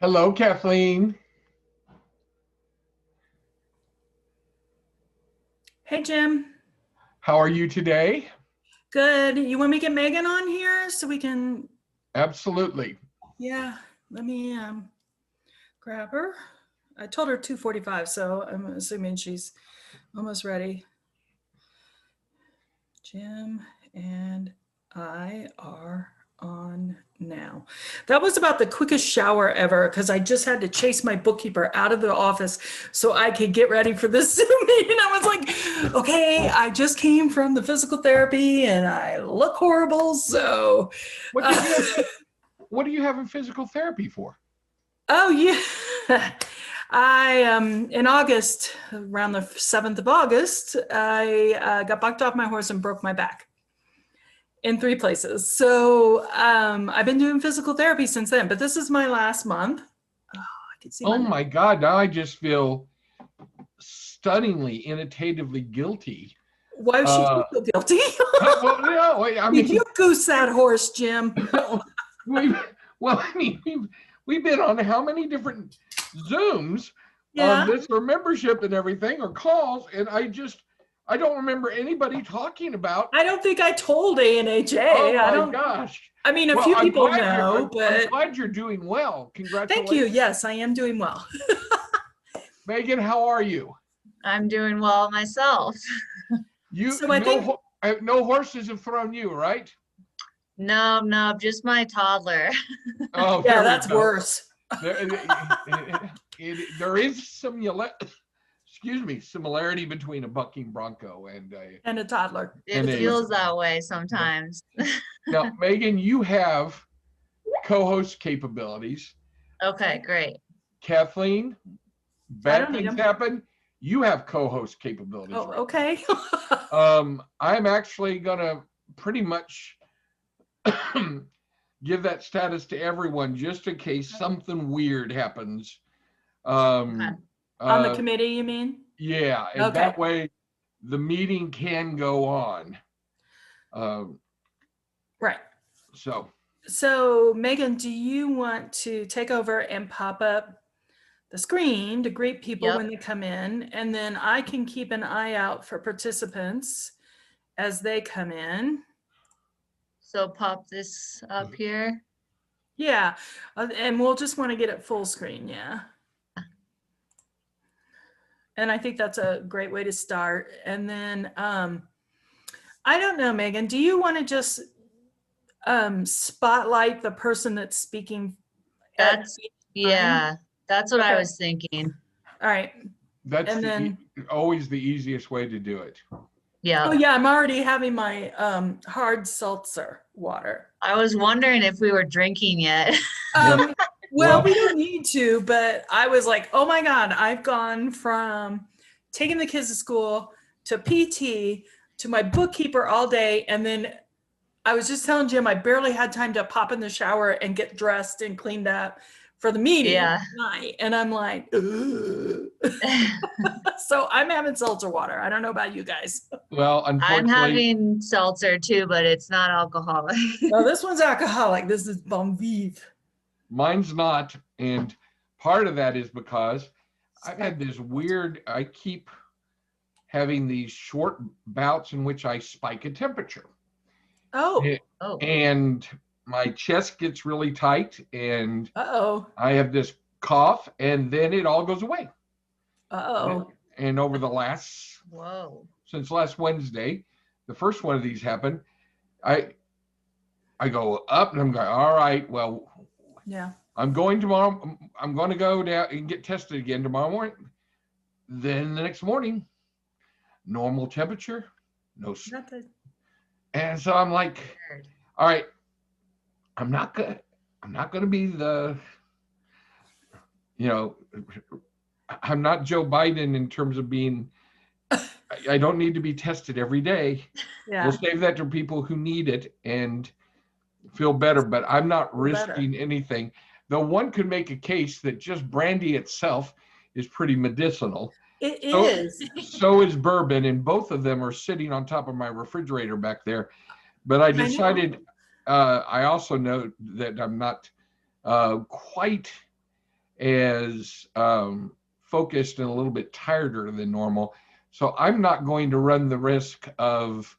Hello, Kathleen. Hey, Jim. How are you today? Good. You want me to get Megan on here so we can? Absolutely. Yeah. Let me grab her. I told her 2:45, so I'm assuming she's almost ready. Jim and I are on now. That was about the quickest shower ever because I just had to chase my bookkeeper out of the office so I could get ready for this Zoom meeting. I was like, okay, I just came from the physical therapy and I look horrible. So, What did uh, you have? What are you having physical therapy for? oh, yeah. I in August, around the 7th of August, I got bucked off my horse and broke my back in 3 places. So I've been doing physical therapy since then, but this is my last month. Oh, I can see Oh my neck. my God! Now I just feel stunningly, innovatively guilty. Why should Uh, you feel guilty? well, no, I Did mean, you goose that horse, Jim? we, well, I mean, we've been on how many different Zooms on Yeah. this or membership and everything or calls, and I don't remember anybody talking about. I don't think I told Oh ANHA. I my don't, gosh! I mean, a Well, few people know, I'm but glad you're doing well. thank you. Congratulations. Yes, I am doing well. Megan, how are you? I'm doing well myself. You So I think, no horses have thrown you, right? No, just my toddler. Oh, yeah, there we that's go. worse. There is some similarity between a bucking bronco And a toddler. It and a feels that way sometimes. now, Megan, you have co-host capabilities. Okay, great. Kathleen, I bad don't need things them. happen. You have co-host capabilities, Oh, right? okay. I'm actually gonna pretty much give that status to everyone just in case something weird happens. Okay. On the Uh, committee, you mean? yeah, and Okay. that way the meeting can go on. Um, Right. so, So, Megan, do you want to take over and pop up the screen to greet people Yep. when they come in? And then I can keep an eye out for participants as they come in. So pop this up here. Yeah. And we'll just want to get it full screen. Yeah. And I think that's a great way to start. And then I don't know, Megan, do you want to just spotlight the person that's speaking at That's each time? yeah, that's what I Okay. was thinking. All right. that's And then, always the easiest way to do it. Yeah. oh yeah, I'm already having my hard seltzer water. I was wondering if we were drinking yet. Um, well, Well, we don't need to, but I was like, oh my God, I've gone from taking the kids to school to PT to my bookkeeper all day. And then I was just telling Jim I barely had time to pop in the shower and get dressed and cleaned up for the meeting Yeah. tonight. And I'm like, so I'm having seltzer water. I don't know about you guys. well, I'm unfortunately, having seltzer too, but it's not alcoholic. Well, this one's alcoholic. This is Bon Vive. mine's not, and part of that is because I've had this weird. I keep having these short bouts in which I spike a temperature. Oh, Oh, And my chest gets really tight and uh-oh. I have this cough and then it all goes away. Uh-oh. And over the whoa. since last Wednesday, the first one of these happened, I go up and I'm going, all right, well, Yeah. I'm going tomorrow. I'm going to go down and get tested again tomorrow morning. Then the next morning, normal temperature, no. Not the, And so I'm like, all right, I'm not gonna be the, you know, I'm not Joe Biden in terms of being. I don't need to be tested every day. yeah. We'll save that to people who need it and feel better. But I'm not Feel better. risking anything. Though one could make a case that just brandy itself is pretty medicinal. It So- is. So is bourbon, and both of them are sitting on top of my refrigerator back there. But I know. decided, I also know that I'm not quite as focused and a little bit tireder than normal. So I'm not going to run the risk of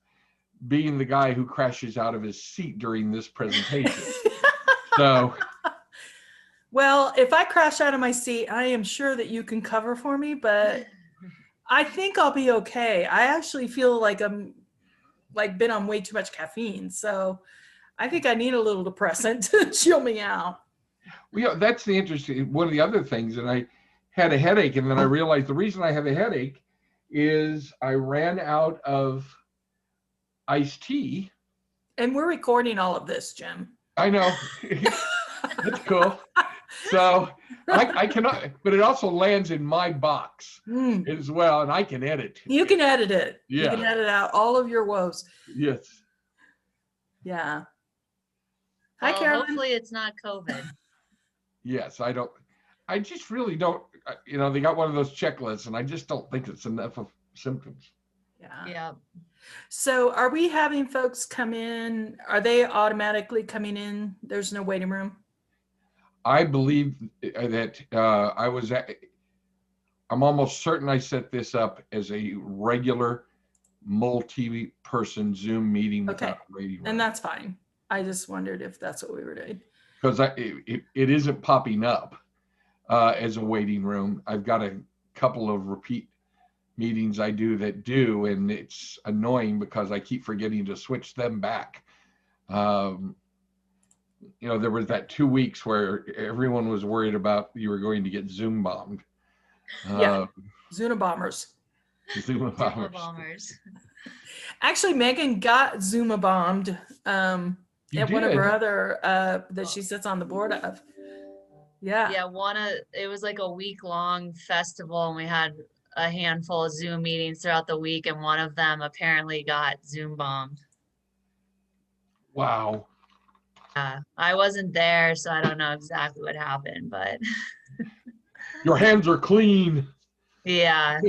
being the guy who crashes out of his seat during this presentation. So, Well, if I crash out of my seat, I am sure that you can cover for me, but I think I'll be okay. I actually feel like I'm like been on way too much caffeine. So I think I need a little depressant to chill me out. well, yeah, that's the interesting, one of the other things. And I had a headache, and then I realized the reason I have a headache is I ran out of iced tea. And we're recording all of this, Jim. I know. That's cool. So I cannot, but it also lands in my box as well, and I can edit. You can edit it. Yeah. You can edit out all of your woes. Yes. Yeah. Hi, Well, Carolyn. hopefully it's not COVID. Yes, I just really don't, they got one of those checklists, and I just don't think it's enough of symptoms. Yeah. Yeah. So are we having folks come in? Are they automatically coming in? There's no waiting room? I believe that I'm almost certain I set this up as a regular multi-person Zoom meeting without waiting room. And that's fine. I just wondered if that's what we were doing. Because it isn't popping up as a waiting room. I've got a couple of repeat meetings I do that do, and it's annoying because I keep forgetting to switch them back. There was that 2 weeks where everyone was worried about you were going to get Zoom bombed. Yeah, Zuna bombers. Zoom Zuma bombers. Actually, Megan got Zuma bombed at one of her other that she sits on the board of. Yeah. Yeah, it was like a week-long festival, and we had a handful of Zoom meetings throughout the week, and one of them apparently got Zoom bombed. Wow. I wasn't there, so I don't know exactly what happened, but Your hands are clean. yeah,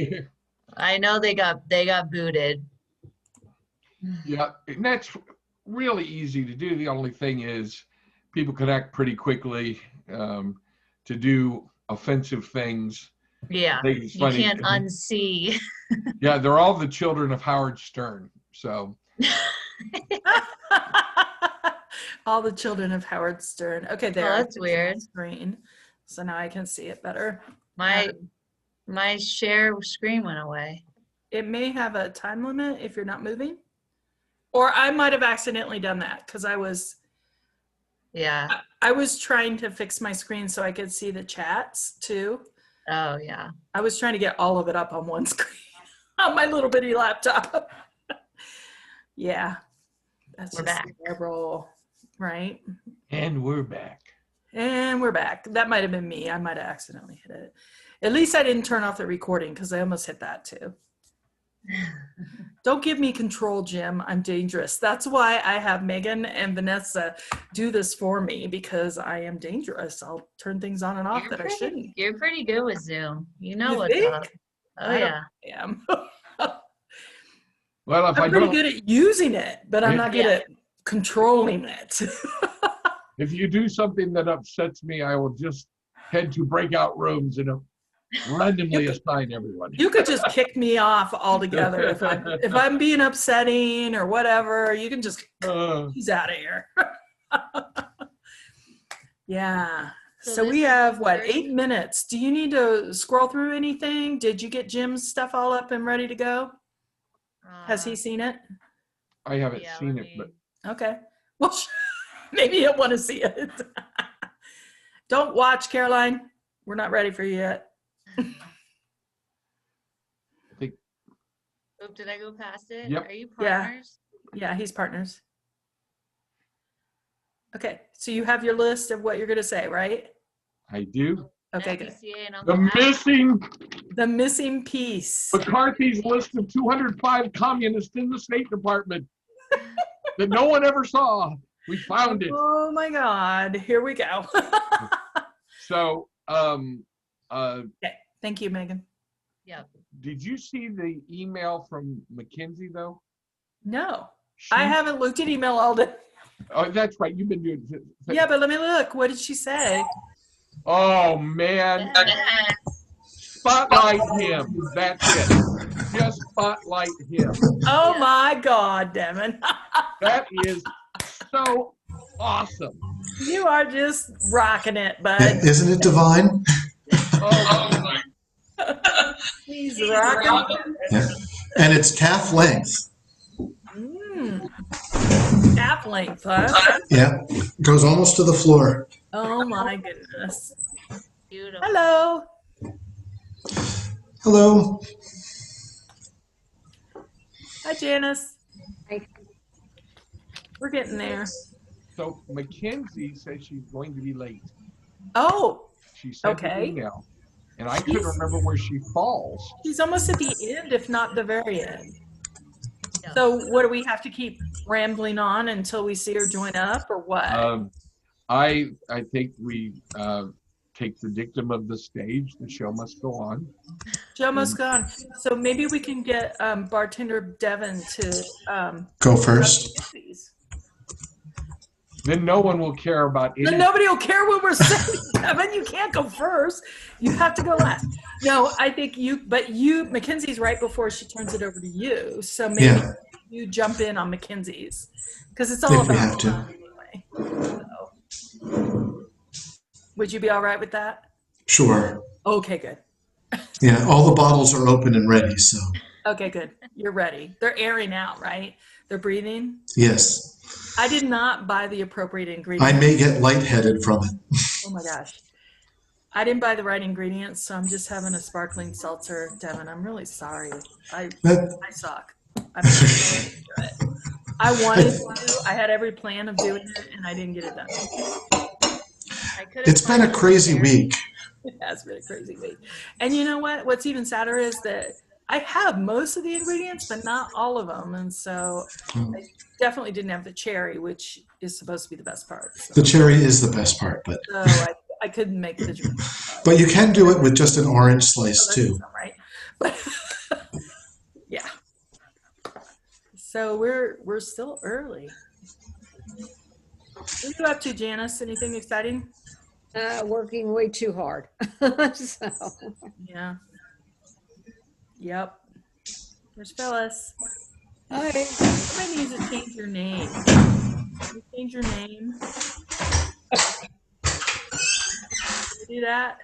I know they got booted. Yeah, and that's really easy to do. The only thing is people can act pretty quickly to do offensive things. Yeah, you can't unsee. Yeah, they're all the children of Howard Stern. So all the children of Howard Stern. Okay, there. Oh, that's weird. Screen. So now I can see it better. My share screen went away. It may have a time limit if you're not moving. Or I might have accidentally done that because I was trying to fix my screen so I could see the chats too. Oh yeah. I was trying to get all of it up on one screen on my little bitty laptop. Yeah. That's We're just back. Terrible, right? And we're back. And we're back. That might have been me. I might have accidentally hit it. At least I didn't turn off the recording because I almost hit that too. Don't give me control, Jim. I'm dangerous. That's why I have Megan and Vanessa do this for me, because I am dangerous. I'll turn things on and off I shouldn't. You're pretty good with Zoom. You know You what's think? up. Oh yeah. I am. Well, if I'm pretty good at using it, but I'm not good at controlling it. If you do something that upsets me, I will just head to breakout rooms and randomly assign everyone. You could just kick me off altogether if I'm being upsetting or whatever. You can just he's out of here. Yeah. So we have 8 minutes. Do you need to scroll through anything? Did you get Jim's stuff all up and ready to go? Has he seen it? I haven't seen it, but okay. Well, maybe he'll want to see it. Don't watch, Caroline. We're not ready for you yet. Oop, did I go past it? Yep. Are you partners? Yeah, he's partners. Okay, so you have your list of what you're going to say, right? I do. Okay, good. The missing piece. McCarthy's list of 205 communists in the State Department that no one ever saw. We found it. Oh my God! Here we go. So, okay. Thank you, Megan. Yep. Did you see the email from McKinsey though? No, I haven't looked at email all day. Oh, that's right. You've been doing. Yeah, but let me look. What did she say? Oh man, spotlight him. That's it. Just spotlight him. Oh my God, Devin. That is so awesome. You are just rocking it, bud. Isn't it divine? Oh, He's rocking. Yeah. And it's calf length. Calf length, huh? Yeah. Goes almost to the floor. Oh my goodness. Beautiful. Hello. Hello. Hi, Janice. Hi. We're getting there. so Mackenzie says she's going to be late. Oh, She sent Okay. an email, and I couldn't remember where she falls. she's almost at the end, if not the very end. Yeah. So what do we have to keep rambling on until we see her join up or what? I think we take the dictum of the stage. The show must go on. Joe must go on. So maybe we can get bartender Devin to Go first. these. Then no one will care about Then any. nobody will care what we're saying, Devin. You can't go first. You have to go last. No, I think Mackenzie's right before she turns it over to you. So maybe Yeah. you jump in on Mackenzie's because it's all If we about have to. fun anyway. So, would you be all right with that? Sure. Okay, good. Yeah. All the bottles are open and ready. So, Okay, good. You're ready. They're airing out, right? They're breathing. yes. I did not buy the appropriate I ingredients. may get lightheaded from it. Oh my gosh. I didn't buy the right ingredients, so I'm just having a sparkling seltzer, Devin. I'm really sorry. I suck. I'm sorry to do it. I wanted to. I had every plan of doing it, and I didn't get it done. I could've It's been a planned crazy there. week. It has been a crazy week. And you know what? What's even sadder is that I have most of the ingredients, but not all of them. And so I definitely didn't have the cherry, which is supposed to be the best part. So, The cherry is the best part, but I couldn't make the drink. but you can do it with just an orange slice That's too. not right. But yeah. So we're still early. What are you up to, Janice? Anything exciting? Working way too hard. So, Yeah. Yep. There's Phyllis. hi. Somebody needs to change your name. Can you change your name? Can you do that?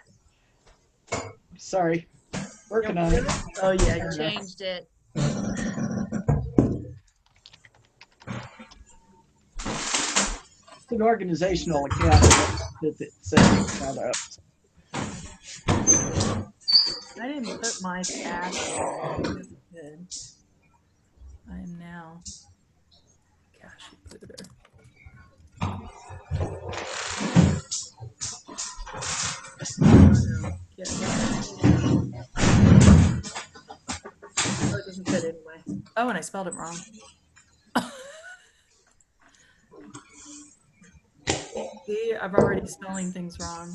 Sorry, working on it. Oh yeah, I you're right. changed it. It's an organizational account that it says out of. I didn't put my password. Good. I am now. Gosh, you put it there. Yeah. Oh, it doesn't fit anyway. Oh, and I spelled it wrong. See, I'm already spelling things wrong.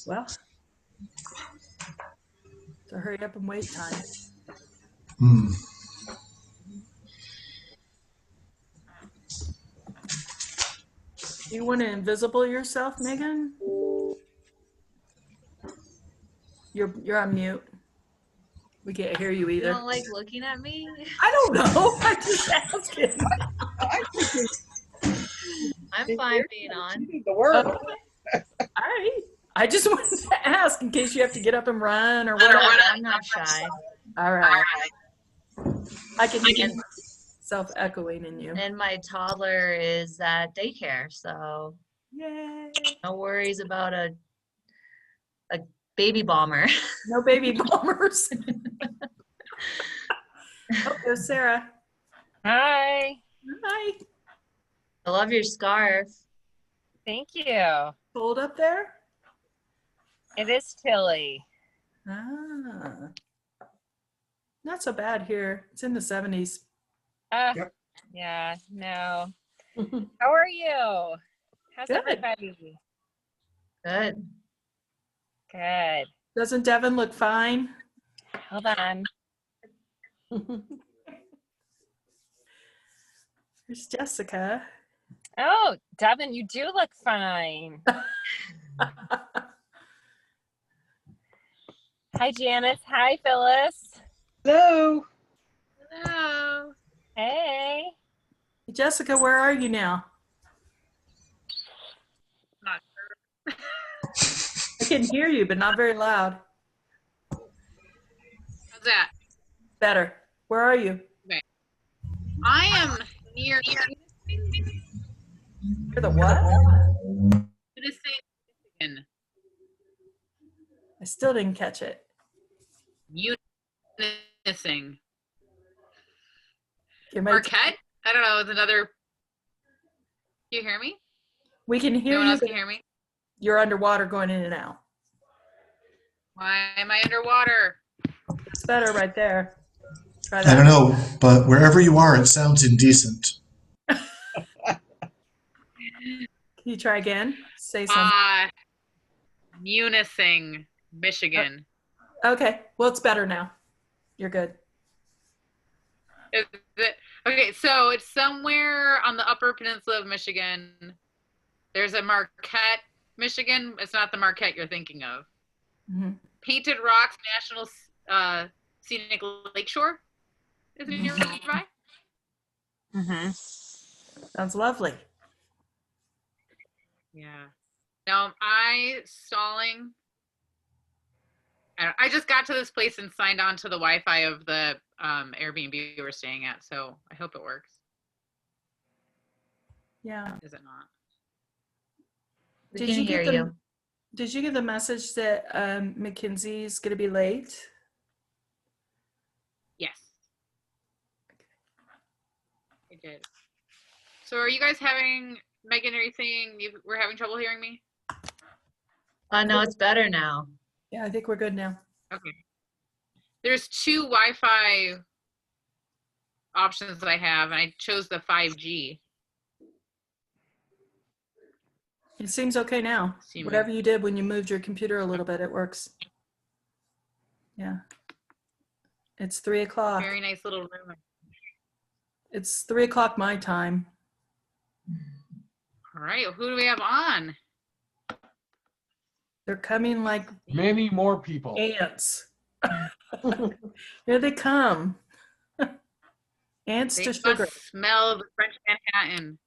Well, so hurry up and wait time. Hmm. Do you want to invisible yourself, Megan? You're on mute. We can't hear you You either. don't like looking at me? I don't know. I just asking. I'm fine being on. You need the word. All right. I just wanted to ask in case you have to get up and run or whatever. I'm not shy. All right. I can hear self-echoing in you. And my toddler is at daycare, so Yay. no worries about a baby bomber. No baby bombers. Oh, there's Sarah. Hi, Hi. I love your scarf. thank you. Cold up there? It is chilly. Ah. Not so bad here. It's in the 70s. Yep. Yeah, no. How are you? How's Good. everybody? Good. Good. Doesn't Devin look fine? Hold on. There's Jessica. Oh, Devin, you do look fine. Hi, Janice. Hi, Phyllis. Hello. Hello. Hey. Jessica, where are you now? Not I can hear you, but not very loud. How's that? Better. Where are you? I am near You're the what? Michigan. I still didn't catch it. Missing. Marquette? Marquette? I don't know. It's another. Can you hear me? We can hear No one you, else but can hear me? you're underwater going in and out. Why am I underwater? It's better right there. Try I that. don't know, but wherever you are, it sounds indecent. Can you try again? Say something. Munising, Michigan. Okay. Well, it's better now. You're good. Is it? Okay, so it's somewhere on the Upper Peninsula of Michigan. There's a Marquette, Michigan. It's not the Marquette you're thinking of. Mm-hmm. Painted Rocks National Scenic Lakeshore is nearby. Mm-hmm. Sounds lovely. Yeah. Now, am I stalling? I just got to this place and signed on to the Wi-Fi of the Airbnb we were staying at, so I hope it works. Yeah. Is it not? We Did can you hear get the you. Did you get the message that Mackenzie's going to be late? Yes. I did. So are you guys having, Megan, are you saying we're having trouble hearing me? No, it's better now. Yeah, I think we're good now. Okay. There's two Wi-Fi options that I have, and I chose the 5G. It seems okay now. Seems- Whatever you did when you moved your computer a little bit, it works. Yeah. It's 3 o'clock. Very nice little room. It's 3 o'clock my time. All right, who do we have on? They're coming like Many more people. ants. Here they come. Ants They to must sugar. smell the French Manhattan.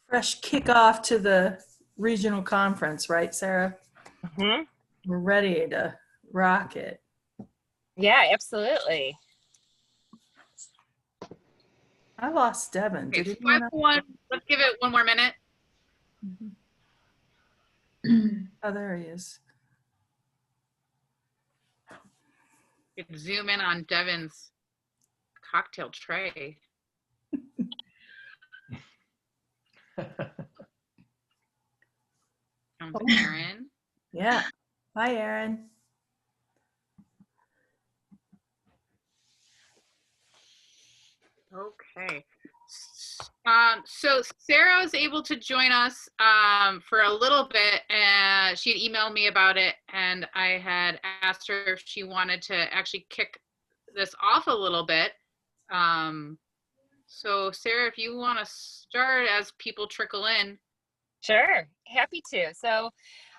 Fresh kickoff to the regional conference, right, Sarah? Mm-hmm. We're ready to rock it. Yeah, absolutely. I lost Devin. Okay, Did so anyone else? 5-1. Let's give it one more minute. Oh, there he is. You can zoom in on Devin's cocktail tray. Comes Aaron. Yeah. Hi, Aaron. Okay. So Sarah was able to join us for a little bit, and she had emailed me about it, and I had asked her if she wanted to actually kick this off a little bit. So Sarah, if you want to start as people trickle in. Sure, happy to. So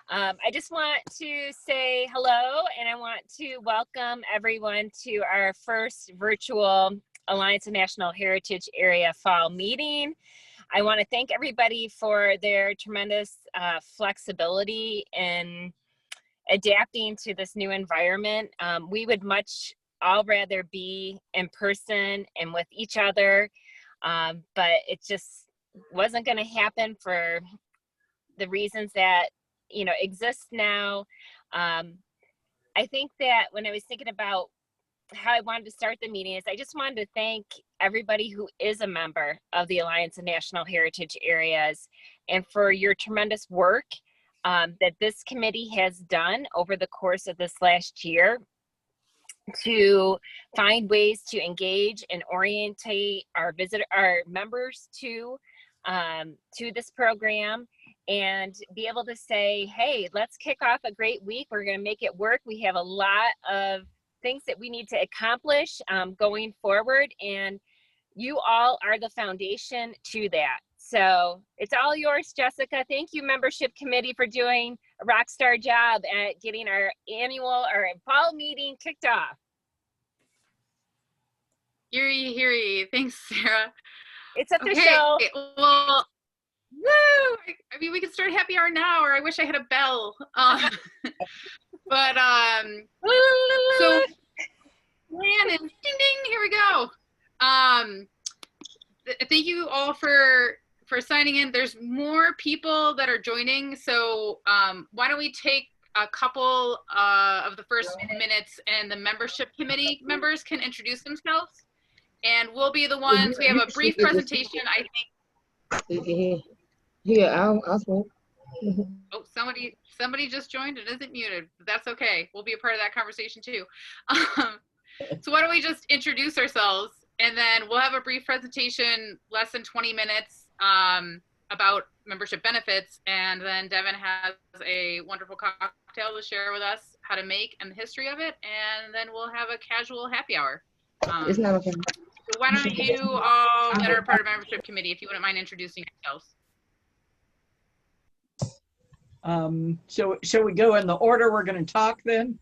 I just want to say hello, and I want to welcome everyone to our first virtual Alliance of National Heritage Area Fall meeting. I want to thank everybody for their tremendous flexibility in adapting to this new environment. We would much all rather be in person and with each other, but it just wasn't going to happen for the reasons that exist now. I think that when I was thinking about how I wanted to start the meeting is I just wanted to thank everybody who is a member of the Alliance of National Heritage Areas and for your tremendous work that this committee has done over the course of this last year to find ways to engage and orientate our members to this program and be able to say, hey, let's kick off a great week. We're going to make it work. We have a lot of things that we need to accomplish going forward, and you all are the foundation to that. So it's all yours, Jessica. Thank you, membership committee, for doing a rock star job at getting our annual or fall meeting kicked off. Heary. Thanks, Sarah. It's official. Okay, well, woo! I mean, we could start happy hour now, or I wish I had a bell. But so plan is ding ding. Here we go. Thank you all for signing in. There's more people that are joining, so why don't we take a couple of the first minutes, and the membership committee members can introduce themselves, and we'll be the ones. We have a brief presentation, I think. Yeah, I'll smoke. Oh, somebody just joined and isn't muted. That's okay. We'll be a part of that conversation too. So why don't we just introduce ourselves, and then we'll have a brief presentation, less than 20 minutes, about membership benefits, and then Devin has a wonderful cocktail to share with us how to make and the history of it, and then we'll have a casual happy hour. It's not okay. So why don't you all that are part of membership committee, if you wouldn't mind introducing yourselves. Shall we go in the order we're going to talk then?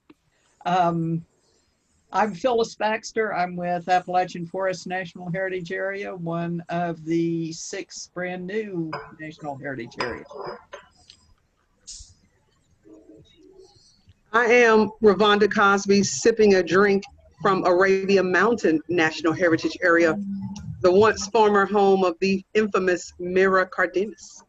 I'm Phyllis Baxter. I'm with Appalachian Forest National Heritage Area, one of the 6 brand new National Heritage Areas. I am Ravonda Cosby, sipping a drink from Arabia Mountain National Heritage Area, the once former home of the infamous Mira Cardenas.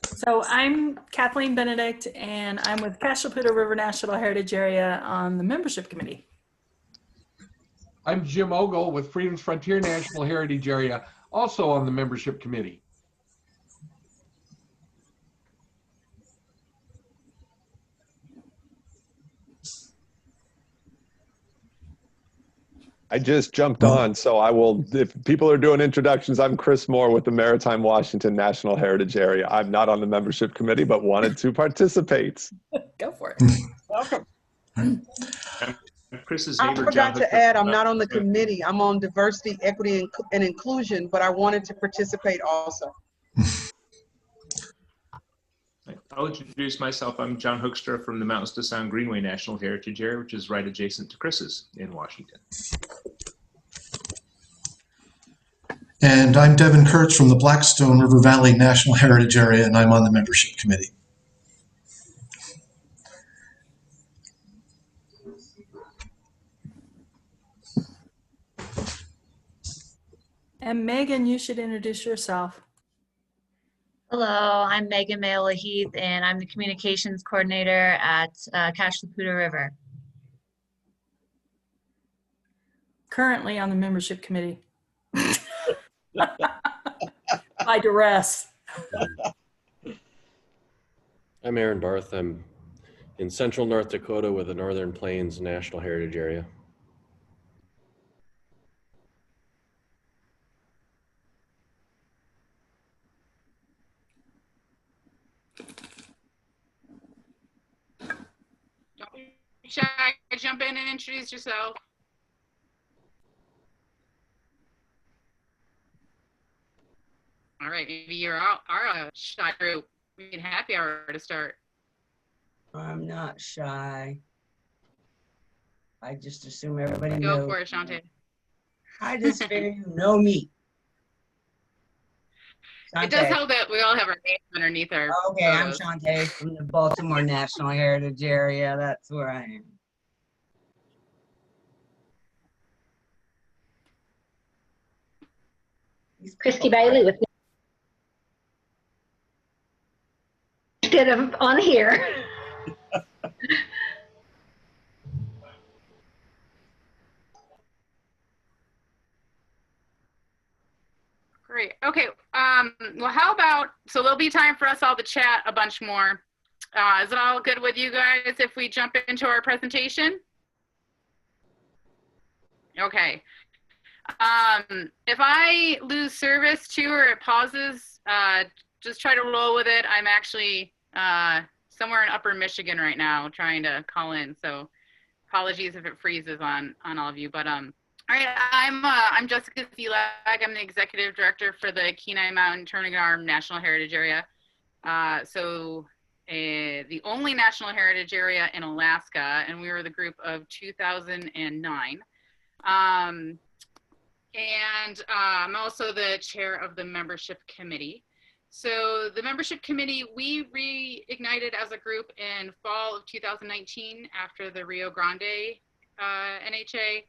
So I'm Kathleen Benedict, and I'm with Cashlaputa River National Heritage Area on the membership committee. I'm Jim Ogle with Freedom's Frontier National Heritage Area, also on the membership committee. I just jumped on, so I will, if people are doing introductions, I'm Chris Moore with the Maritime Washington National Heritage Area. I'm not on the membership committee, but wanted to participate. Go for it. Welcome. Chris's I neighbor, forgot John to add, I'm not on the committee. I'm on diversity, equity, and inclusion, but I wanted to participate also. I'll introduce myself. I'm John Hoekstra from the Mountains to Sound Greenway National Heritage Area, which is right adjacent to Chris's in Washington. And I'm Devin Kurtz from the Blackstone River Valley National Heritage Area, and I'm on the membership committee. And Megan, you should introduce yourself. Hello, I'm Megan Mayola Heath, and I'm the communications coordinator at Cashlaputa River. Currently on the membership committee. By duress. I'm Aaron Barth. I'm in central North Dakota with the Northern Plains National Heritage Area. Don't be shy, jump in and introduce yourself. All right, maybe you're our shy group. We need happy hour to start. I'm not shy. I just assume everybody Go knows. for it, Shantae. I just figure you know me. It does help that we all have our names underneath our Okay, I'm photos. Shantae from the Baltimore National Heritage Area. That's where I am. Christy Bailey with instead of on here. Great. Okay. Well, how about, so there'll be time for us all to chat a bunch more. Is it all good with you guys if we jump into our presentation? Okay. If I lose service too, or it pauses, just try to roll with it. I'm actually somewhere in Upper Michigan right now trying to call in. So apologies if it freezes on all of you. But all right, I'm Jessica Zelak. I'm the executive director for the Kenai Mountain Turning Arm National Heritage Area. The only National Heritage Area in Alaska, and we were the group of 2009. I'm also the chair of the membership committee. So the membership committee, we reignited as a group in fall of 2019 after the Rio Grande NHA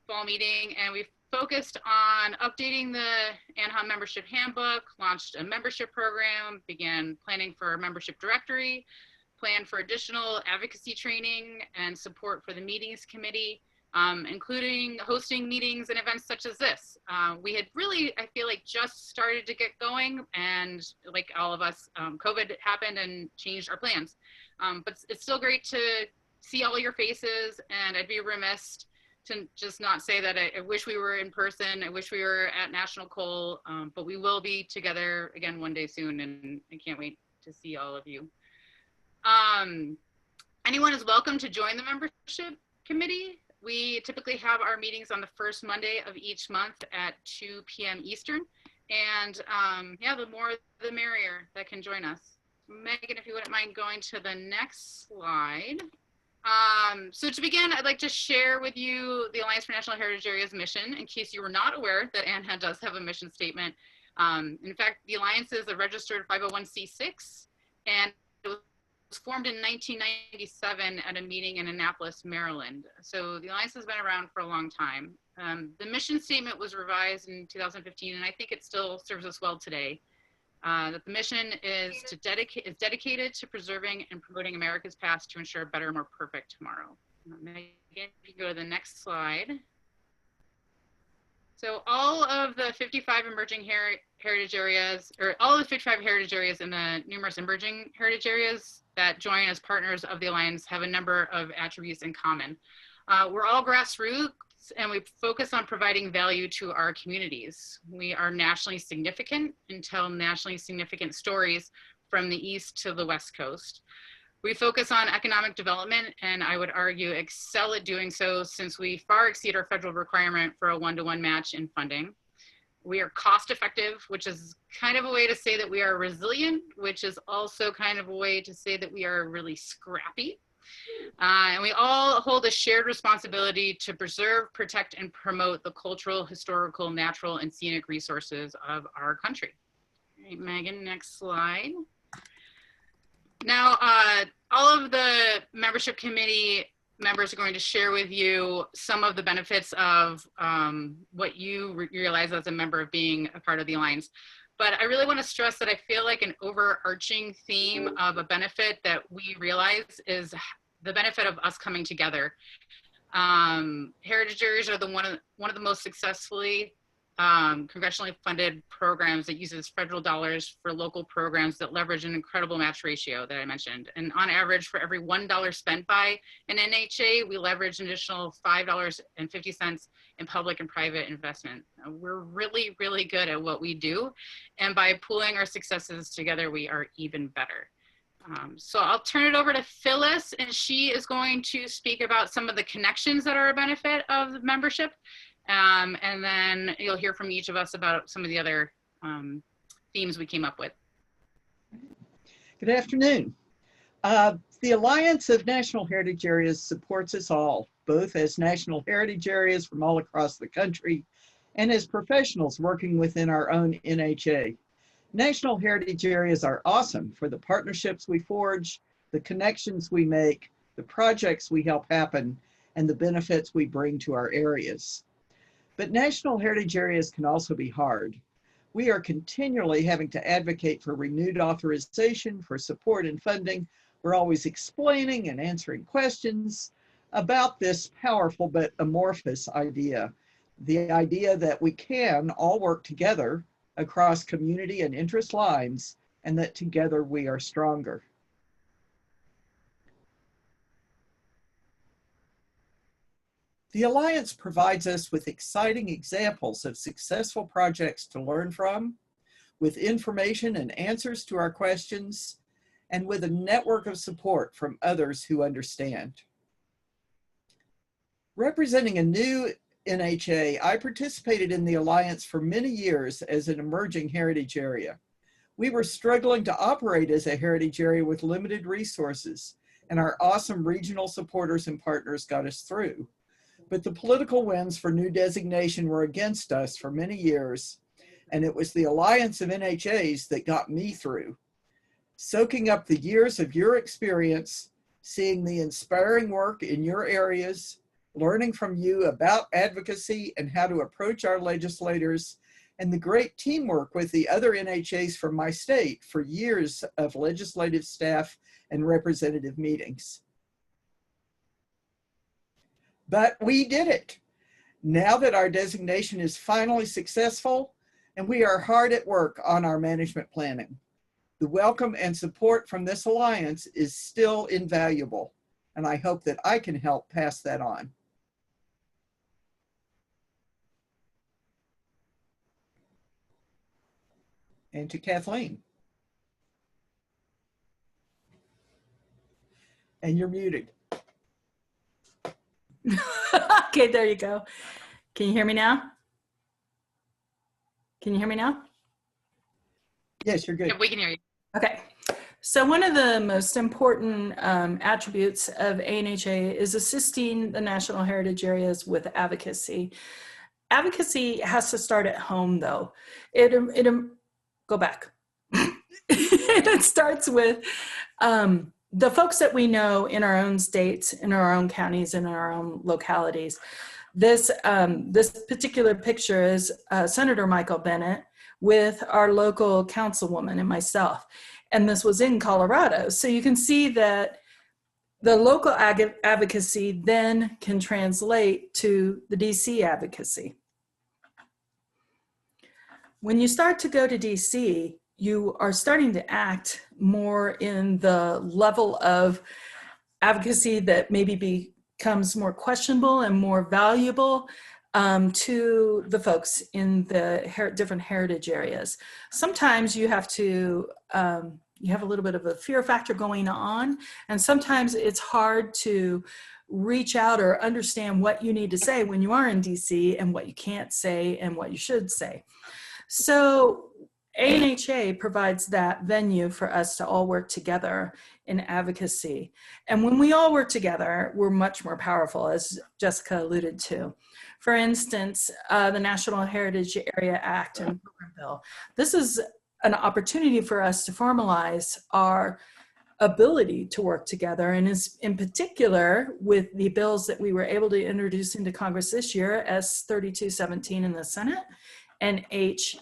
fall meeting, and we focused on updating the ANHA membership handbook, launched a membership program, began planning for a membership directory, planned for additional advocacy training and support for the meetings committee, including hosting meetings and events such as this. We had really, I feel like, just started to get going, and like all of us, COVID happened and changed our plans. But it's still great to see all your faces, and I'd be remiss to just not say that I wish we were in person. I wish we were at National Coal, but we will be together again one day soon, and I can't wait to see all of you. Anyone is welcome to join the membership committee. We typically have our meetings on the first Monday of each month at 2 p.m. Eastern. And yeah, the more the merrier that can join us. Megan, if you wouldn't mind going to the next slide. So to begin, I'd like to share with you the Alliance for National Heritage Areas mission, in case you were not aware that ANHA does have a mission statement. In fact, the Alliance is a registered 501c6, and it was formed in 1997 at a meeting in Annapolis, Maryland. So the Alliance has been around for a long time. The mission statement was revised in 2015, and I think it still serves us well today. That the mission is dedicated to preserving and promoting America's past to ensure a better, more perfect tomorrow. Megan, if you go to the next slide. So all of the 55 emerging heritage areas, or all of the 55 heritage areas in the numerous emerging heritage areas that join as partners of the Alliance have a number of attributes in common. We're all grassroots, and we focus on providing value to our communities. We are nationally significant and tell nationally significant stories from the East to the West Coast. We focus on economic development, and I would argue excel at doing so, since we far exceed our federal requirement for a one-to-one match in funding. We are cost effective, which is kind of a way to say that we are resilient, which is also kind of a way to say that we are really scrappy. And we all hold a shared responsibility to preserve, protect, and promote the cultural, historical, natural, and scenic resources of our country. All right, Megan, next slide. Now, all of the membership committee members are going to share with you some of the benefits of what you realize as a member of being a part of the Alliance. But I really want to stress that I feel like an overarching theme of a benefit that we realize is the benefit of us coming together. Heritage areas are one of the most successfully congressionally funded programs that uses federal dollars for local programs that leverage an incredible match ratio that I mentioned. And on average, for every $1 spent by an NHA, we leverage an additional $5.50 in public and private investment. We're really, really good at what we do. And by pooling our successes together, we are even better. So I'll turn it over to Phyllis, and she is going to speak about some of the connections that are a benefit of the membership. And then you'll hear from each of us about some of the other themes we came up with. Good afternoon. The Alliance of National Heritage Areas supports us all, both as national heritage areas from all across the country and as professionals working within our own NHA. National heritage areas are awesome for the partnerships we forge, the connections we make, the projects we help happen, and the benefits we bring to our areas. But national heritage areas can also be hard. We are continually having to advocate for renewed authorization, for support and funding. We're always explaining and answering questions about this powerful but amorphous idea. The idea that we can all work together across community and interest lines, and that together we are stronger. The Alliance provides us with exciting examples of successful projects to learn from, with information and answers to our questions, and with a network of support from others who understand. Representing a new NHA, I participated in the Alliance for many years as an emerging heritage area. We were struggling to operate as a heritage area with limited resources, and our awesome regional supporters and partners got us through. But the political winds for new designation were against us for many years, and it was the Alliance of NHAs that got me through. Soaking up the years of your experience, seeing the inspiring work in your areas, learning from you about advocacy and how to approach our legislators, and the great teamwork with the other NHAs from my state for years of legislative staff and representative meetings. But we did it. Now that our designation is finally successful, and we are hard at work on our management planning. The welcome and support from this alliance is still invaluable, and I hope that I can help pass that on. And to Kathleen. And you're muted. Okay, there you go. Can you hear me now? Can you hear me now? Yes, you're good. Yeah, we can hear you. Okay. So one of the most important attributes of ANHA is assisting the National Heritage Areas with advocacy. Advocacy has to start at home, though. Go back. It starts with the folks that we know in our own states, in our own counties, in our own localities. This particular picture is Senator Michael Bennett with our local councilwoman and myself. And this was in Colorado. So you can see that the local advocacy then can translate to the DC advocacy. When you start to go to DC, you are starting to act more in the level of advocacy that maybe becomes more questionable and more valuable to the folks in the different heritage areas. Sometimes you have to, you have a little bit of a fear factor going on, and sometimes it's hard to reach out or understand what you need to say when you are in DC and what you can't say and what you should say. So ANHA provides that venue for us to all work together in advocacy. And when we all work together, we're much more powerful, as Jessica alluded to. For instance, the National Heritage Area Act and Program Bill. This is an opportunity for us to formalize our ability to work together, and is in particular with the bills that we were able to introduce into Congress this year, S3217 in the Senate and H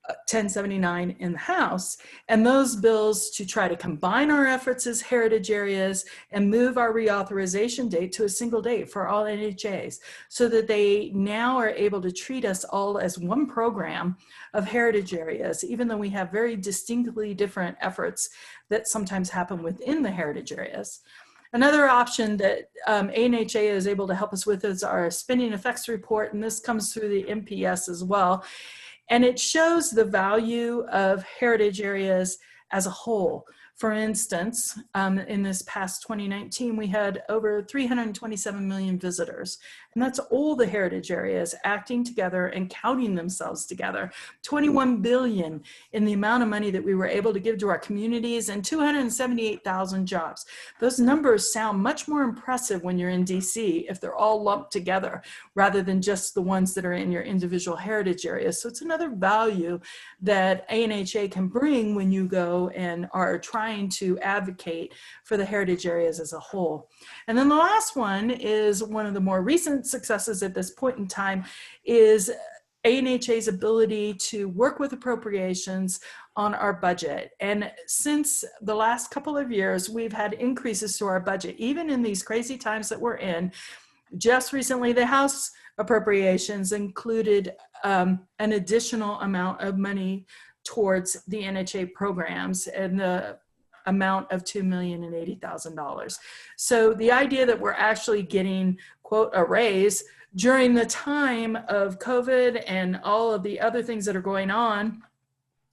1079 in the House, and those bills to try to combine our efforts as heritage areas and move our reauthorization date to a single date for all NHAs, so that they now are able to treat us all as one program of heritage areas, even though we have very distinctly different efforts that sometimes happen within the heritage areas. Another option that ANHA is able to help us with is our spending effects report, and this comes through the MPS as well. And it shows the value of heritage areas as a whole. For instance, in this past 2019, we had over 327 million visitors. And that's all the heritage areas acting together and counting themselves together. 21 billion in the amount of money that we were able to give to our communities, and 278,000 jobs. Those numbers sound much more impressive when you're in DC if they're all lumped together, rather than just the ones that are in your individual heritage areas. So it's another value that ANHA can bring when you go and are trying to advocate for the heritage areas as a whole. And then the last one is one of the more recent successes at this point in time, is ANHA's ability to work with appropriations on our budget. And since the last couple of years, we've had increases to our budget, even in these crazy times that we're in. Just recently, the House appropriations included an additional amount of money towards the NHA programs, and the amount of $2,080,000. So the idea that we're actually getting, quote, a raise during the time of COVID and all of the other things that are going on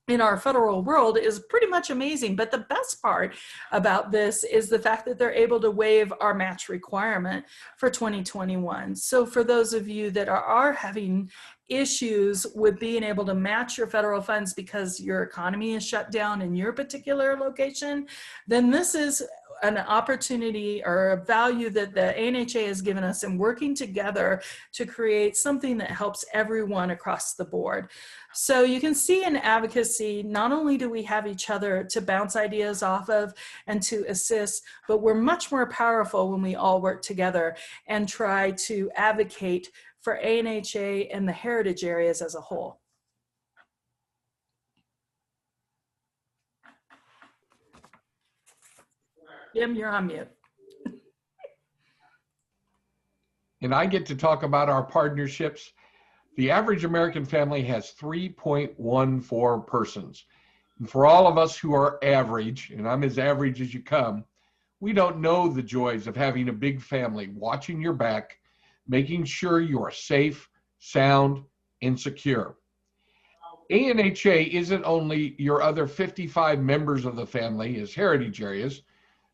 in our federal world is pretty much amazing. But the best part about this is the fact that they're able to waive our match requirement for 2021. So for those of you that are having issues with being able to match your federal funds because your economy is shut down in your particular location, then this is an opportunity or a value that the ANHA has given us in working together to create something that helps everyone across the board. So you can see in advocacy, not only do we have each other to bounce ideas off of and to assist, but we're much more powerful when we all work together and try to advocate for ANHA and the heritage areas as a whole. Jim, you're on mute. And I get to talk about our partnerships. The average American family has 3.14 persons. And for all of us who are average, and I'm as average as you come, we don't know the joys of having a big family watching your back, making sure you are safe, sound, and secure. ANHA isn't only your other 55 members of the family as heritage areas,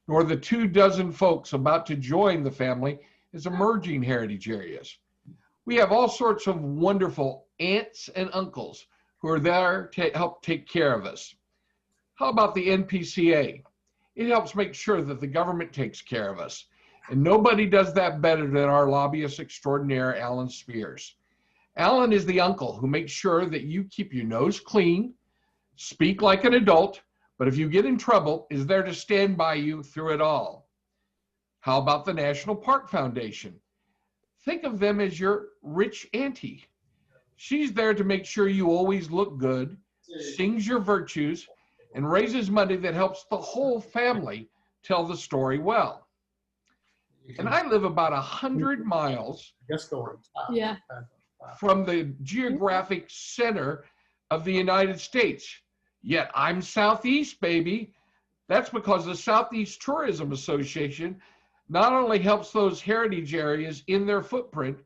nor the 24 folks about to join the family as emerging heritage areas. We have all sorts of wonderful aunts and uncles who are there to help take care of us. How about the NPCA? It helps make sure that the government takes care of us. And nobody does that better than our lobbyist extraordinaire, Alan Spears. Alan is the uncle who makes sure that you keep your nose clean, speak like an adult, but if you get in trouble, is there to stand by you through it all. How about the National Park Foundation? Think of them as your rich auntie. She's there to make sure you always look good, sings your virtues, and raises money that helps the whole family tell the story well. And I live about 100 miles from the geographic center of the United States. Yet I'm Southeast, baby. That's because the Southeast Tourism Association not only helps those heritage areas in their footprint,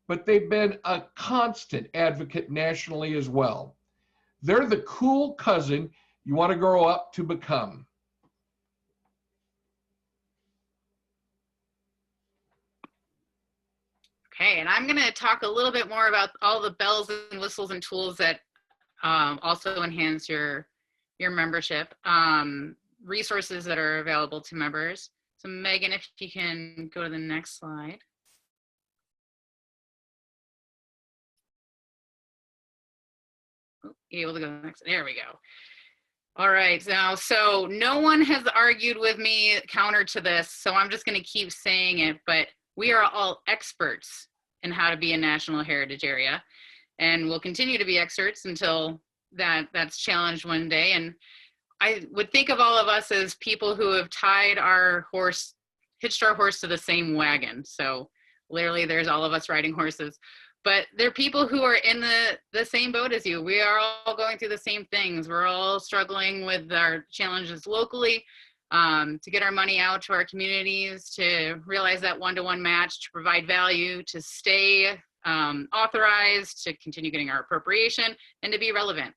but they've been a constant advocate nationally as well. They're the cool cousin you want to grow up to become. Okay, and I'm going to talk a little bit more about all the bells and whistles and tools that also enhance your membership, resources that are available to members. So Megan, if you can go to the next slide. Oh, you able to go to the next? There we go. All right, now, so no one has argued with me counter to this, so I'm just going to keep saying it, but we are all experts in how to be a national heritage area, and we'll continue to be experts until that's challenged one day. And I would think of all of us as people who have hitched our horse to the same wagon. So literally there's all of us riding horses, but there are people who are in the same boat as you. We are all going through the same things. We're all struggling with our challenges locally, to get our money out to our communities, to realize that one-to-one match, to provide value, to stay authorized, to continue getting our appropriation, and to be relevant.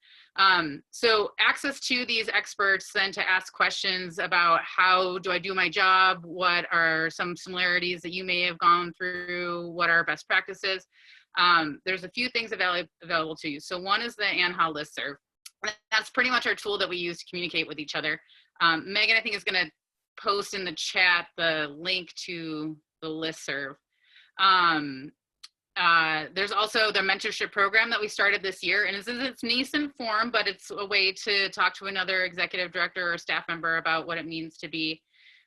So access to these experts, then to ask questions about how do I do my job? What are some similarities that you may have gone through? What are best practices? There's a few things available to you. So one is the ANHA listserv. That's pretty much our tool that we use to communicate with each other. Megan, I think, is going to post in the chat the link to the listserv. There's also the mentorship program that we started this year, and it's in its nascent form, but it's a way to talk to another executive director or staff member about what it means to be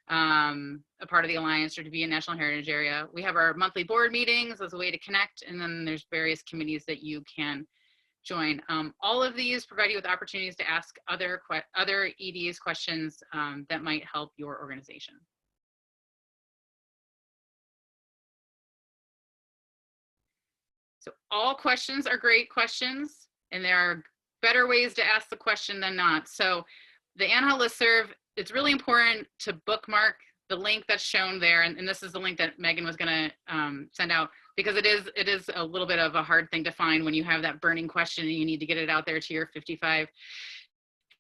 a part of the Alliance or to be a National Heritage Area. We have our monthly board meetings as a way to connect, and then there's various committees that you can join. All of these provide you with opportunities to ask other EDs questions that might help your organization. So all questions are great questions, and there are better ways to ask the question than not. So the ANHA listserv, it's really important to bookmark the link that's shown there, and this is the link that Megan was going to send out, because it is a little bit of a hard thing to find when you have that burning question and you need to get it out there to your 55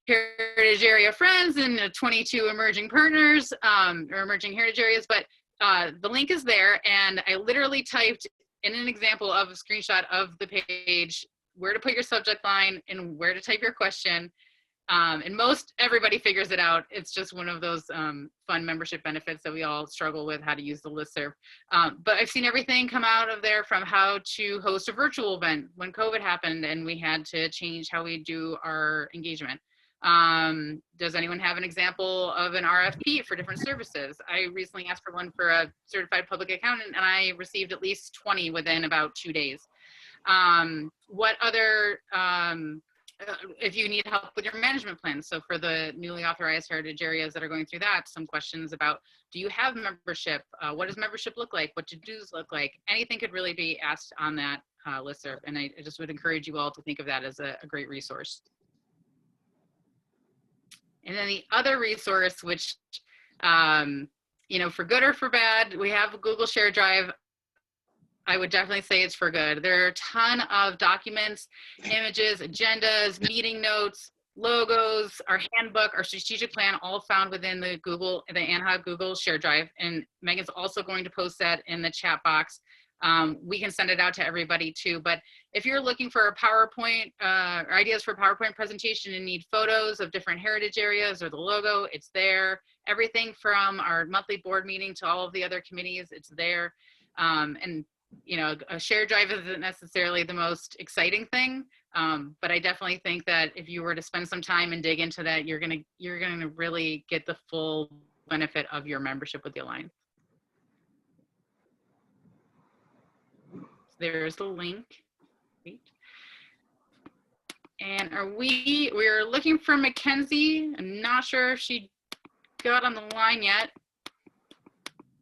heritage area friends and 22 emerging partners or emerging heritage areas, but the link is there, and I literally typed in an example of a screenshot of the page where to put your subject line and where to type your question. And everybody figures it out. It's just one of those fun membership benefits that we all struggle with, how to use the listserv. But I've seen everything come out of there, from how to host a virtual event when COVID happened and we had to change how we do our engagement. Does anyone have an example of an RFP for different services? I recently asked for one for a certified public accountant, and I received at least 20 within about 2 days. What other, if you need help with your management plans, so for the newly authorized heritage areas that are going through that, some questions about, do you have membership? What does membership look like? What do dues look like? Anything could really be asked on that listserv, and I just would encourage you all to think of that as a great resource. And then the other resource, which, you know, for good or for bad, we have a Google Share Drive. I would definitely say it's for good. There are a ton of documents, images, agendas, meeting notes, logos, our handbook, our strategic plan, all found within the ANHA Google Share Drive. And Megan's also going to post that in the chat box. We can send it out to everybody too. But if you're looking for a PowerPoint, or ideas for a PowerPoint presentation and need photos of different heritage areas or the logo, it's there. Everything from our monthly board meeting to all of the other committees, it's there. And you know, a shared drive isn't necessarily the most exciting thing, but I definitely think that if you were to spend some time and dig into that, you're gonna really get the full benefit of your membership with the Alliance. There's the link. And we're looking for Mackenzie. I'm not sure if she got on the line yet.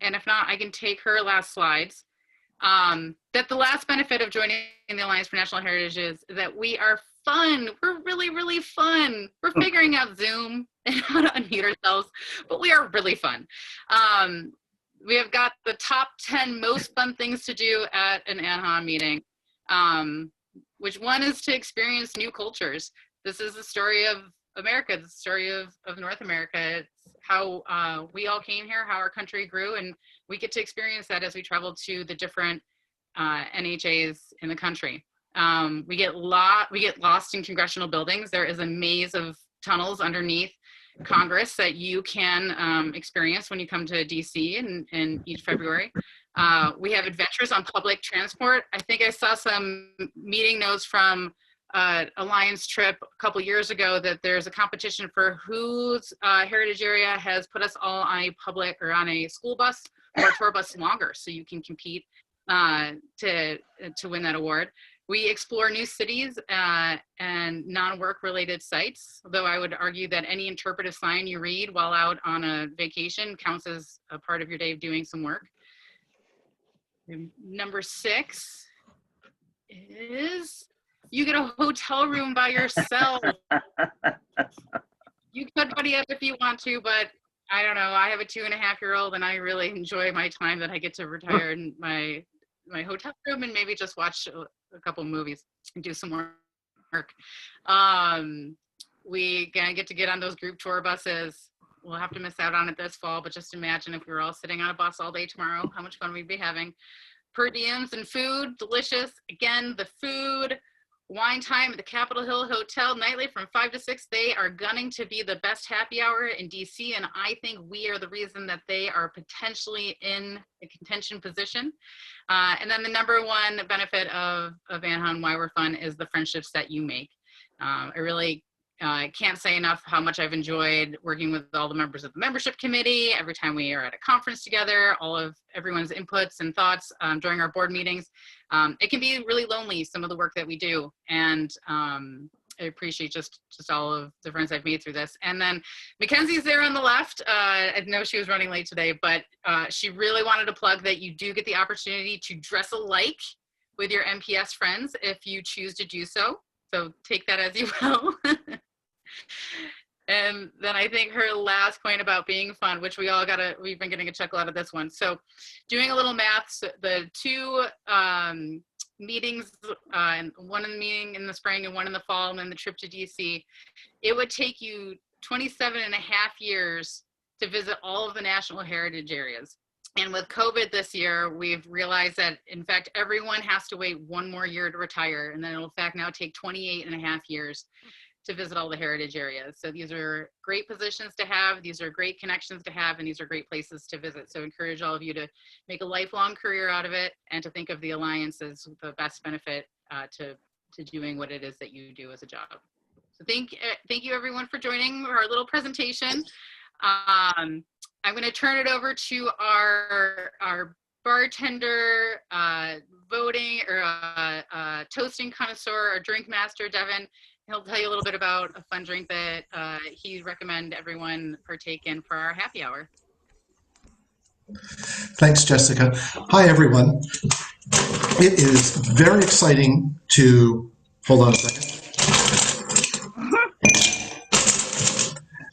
And if not, I can take her last slides. That the last benefit of joining the Alliance for National Heritage is that we are fun. We're really, really fun. We're figuring out Zoom and how to unmute ourselves, but we are really fun. We have got the top 10 most fun things to do at an ANHA meeting, which one is to experience new cultures. This is the story of America, the story of North America. It's how we all came here, how our country grew, and we get to experience that as we travel to the different NHAs in the country. We get lost in congressional buildings. There is a maze of tunnels underneath Congress that you can experience when you come to DC in each February. We have adventures on public transport. I think I saw some meeting notes from Alliance trip a couple years ago that there's a competition for whose heritage area has put us all on a public or on a school bus or a tour bus longer, so you can compete to win that award. We explore new cities and non-work related sites, though I would argue that any interpretive sign you read while out on a vacation counts as a part of your day of doing some work. And number 6 is you get a hotel room by yourself. You could buddy up if you want to, but I don't know. I have a 2.5-year-old and I really enjoy my time that I get to retire in my hotel room and maybe just watch a couple movies and do some work. We gonna get on those group tour buses. We'll have to miss out on it this fall, but just imagine if we were all sitting on a bus all day tomorrow, how much fun we'd be having. Per diems and food, delicious. Again, the food, wine time at the Capitol Hill Hotel nightly from 5 to 6. They are gunning to be the best happy hour in DC, and I think we are the reason that they are potentially in a contention position. And then the number one benefit of ANHA and why we're fun is the friendships that you make. I really can't say enough how much I've enjoyed working with all the members of the membership committee. Every time we are at a conference together, all of everyone's inputs and thoughts during our board meetings. It can be really lonely, some of the work that we do. And I appreciate just all of the friends I've made through this. And then Mackenzie's there on the left. I know she was running late today, but she really wanted to plug that you do get the opportunity to dress alike with your MPS friends if you choose to do so. So take that as you will. And then I think her last point about being fun, which we've been getting a chuckle out of this one. So doing a little math, the two meetings, and one in the meeting in the spring and one in the fall, and then the trip to DC, it would take you 27 and a half years to visit all of the national heritage areas. And with COVID this year, we've realized that, in fact, everyone has to wait one more year to retire. And then it'll, in fact, now take 28 and a half years to visit all the heritage areas. So these are great positions to have. These are great connections to have, and these are great places to visit. So encourage all of you to make a lifelong career out of it and to think of the Alliance as the best benefit to doing what it is that you do as a job. So thank you everyone for joining our little presentation. I'm going to turn it over to our bartender, voting or toasting connoisseur, or drink master, Devin. He'll tell you a little bit about a fun drink that he recommend everyone partake in for our happy hour. Thanks, Jessica. Hi, everyone. It is very exciting to, hold on a second.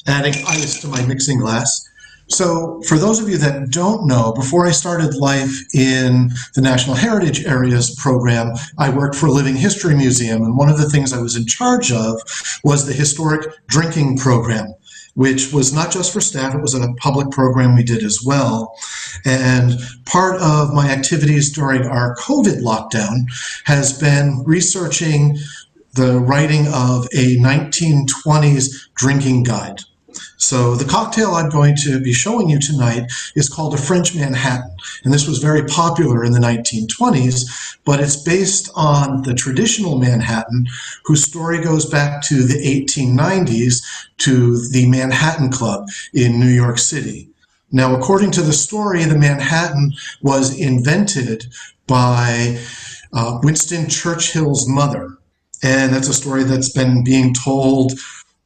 Adding ice to my mixing glass. So for those of you that don't know, before I started life in the National Heritage Areas program, I worked for a Living History Museum, and one of the things I was in charge of was the historic drinking program, which was not just for staff, it was a public program we did as well. And part of my activities during our COVID lockdown has been researching the writing of a 1920s drinking guide. So the cocktail I'm going to be showing you tonight is called a French Manhattan, and this was very popular in the 1920s, but it's based on the traditional Manhattan, whose story goes back to the 1890s to the Manhattan Club in New York City. Now, according to the story, the Manhattan was invented by Winston Churchill's mother, and that's a story that's been being told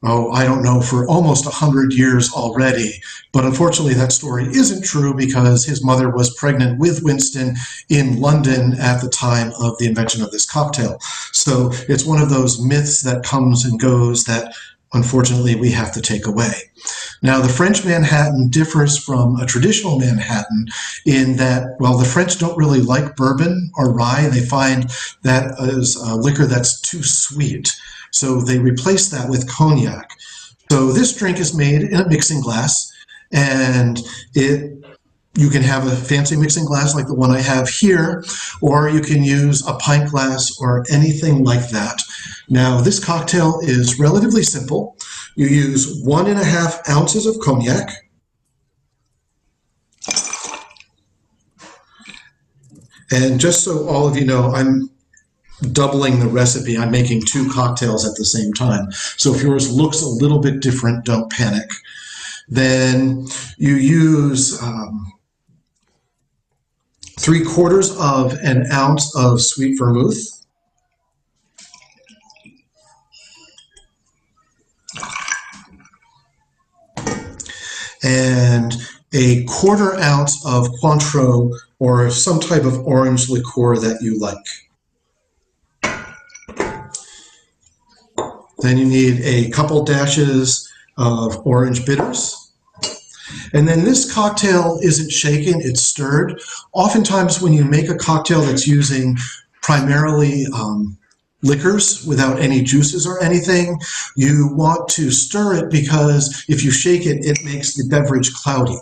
I don't know, for almost 100 years already. But unfortunately, that story isn't true because his mother was pregnant with Winston in London at the time of the invention of this cocktail. So it's one of those myths that comes and goes that unfortunately we have to take away. Now, the French Manhattan differs from a traditional Manhattan in that, well, the French don't really like bourbon or rye. They find that is a liquor that's too sweet. So they replace that with cognac. So this drink is made in a mixing glass, and you can have a fancy mixing glass like the one I have here, or you can use a pint glass or anything like that. Now, this cocktail is relatively simple. You use 1.5 ounces of cognac, and just so all of you know, I'm doubling the recipe. I'm making 2 cocktails at the same time. So if yours looks a little bit different, don't panic. Then you use 3/4 of an ounce of sweet vermouth. And a 1/4 ounce of Cointreau or some type of orange liqueur that you like. Then you need a couple dashes of orange bitters. And then this cocktail isn't shaken, it's stirred. Oftentimes when you make a cocktail that's using primarily liquors without any juices or anything, you want to stir it because if you shake it, it makes the beverage cloudy.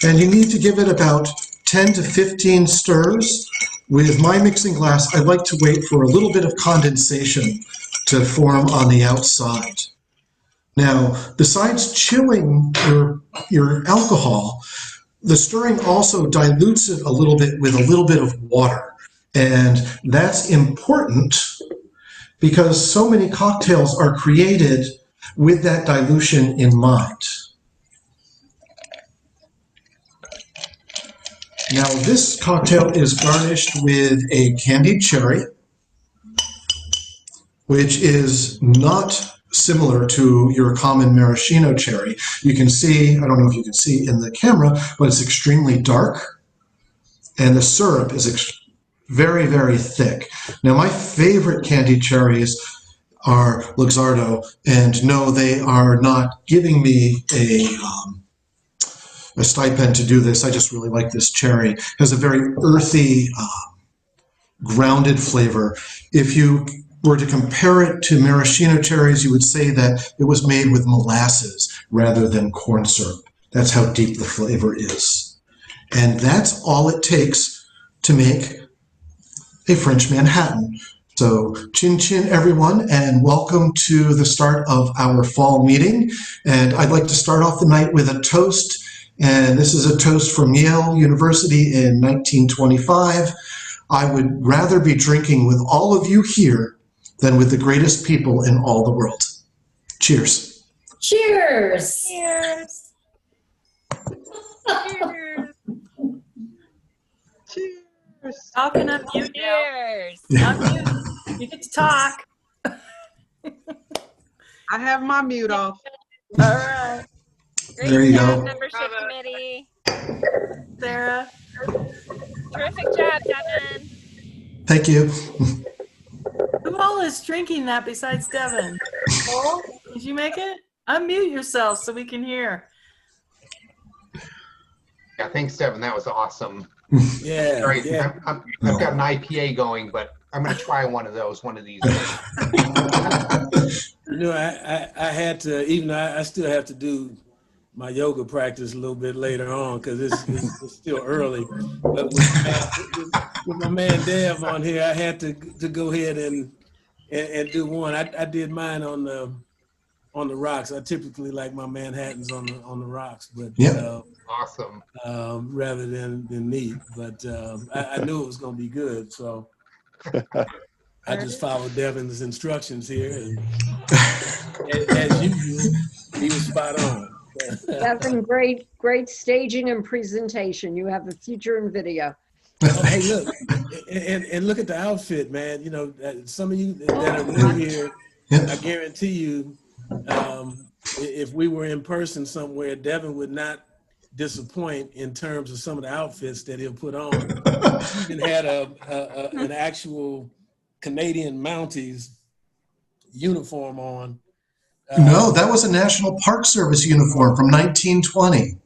And you need to give it about 10 to 15 stirs. With my mixing glass, I like to wait for a little bit of condensation to form on the outside. Now, besides chilling your alcohol, the stirring also dilutes it a little bit with a little bit of water. And that's important because so many cocktails are created with that dilution in mind. Now, this cocktail is garnished with a candied cherry, which is not similar to your common maraschino cherry. You can see, I don't know if you can see in the camera, but it's extremely dark, and the syrup is very, very thick. Now, my favorite candied cherries are Luxardo, and no, they are not giving me a a stipend to do this. I just really like this cherry. It has a very earthy, grounded flavor. If you were to compare it to maraschino cherries, you would say that it was made with molasses rather than corn syrup. That's how deep the flavor is. And that's all it takes to make a French Manhattan. So chin chin everyone, and welcome to the start of our fall meeting. And I'd like to start off the night with a toast. And this is a toast from Yale University in 1925. I would rather be drinking with all of you here than with the greatest people in all the world. Cheers. Cheers. Cheers. Cheers. Cheers. How can I mute now? Cheers. Unmute. You get to talk. I have my mute off. All right. Great There you job, go. membership committee. Sarah. Terrific job, Devin. Thank you. Who all is drinking that besides Devin? Cole, did you make it? Unmute yourself so we can hear. Yeah, thanks, Devin. That was awesome. Yeah, Sorry, yeah. I've got an IPA going, but I'm going to try one of those one of these days. You know, I had to, even though I still have to do my yoga practice a little bit later on because it's still early. But with my man Dev on here, I had to go ahead and do one. I did mine on the rocks. I typically like my Manhattans on the rocks, but awesome. Rather than neat. But I knew it was going to be good, so I just followed Devin's instructions here, and as usual, he was spot on. Devin, great staging and presentation. You have a future in video. Oh, hey, look, and look at the outfit, man. You know, some of you that are new here, I guarantee you, if we were in person somewhere, Devin would not disappoint in terms of some of the outfits that he'll put on. He even had an actual Canadian Mounties uniform on. No, that was a National Park Service uniform from 1920.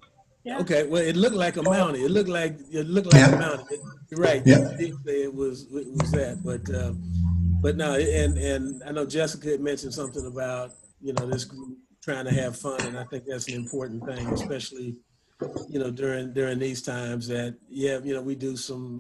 Okay, well, it looked like a Mountie. It looked like a Mountie. You're right. Yeah. It was that, but no, and I know Jessica had mentioned something about this group trying to have fun, and I think that's an important thing, especially during these times that we do some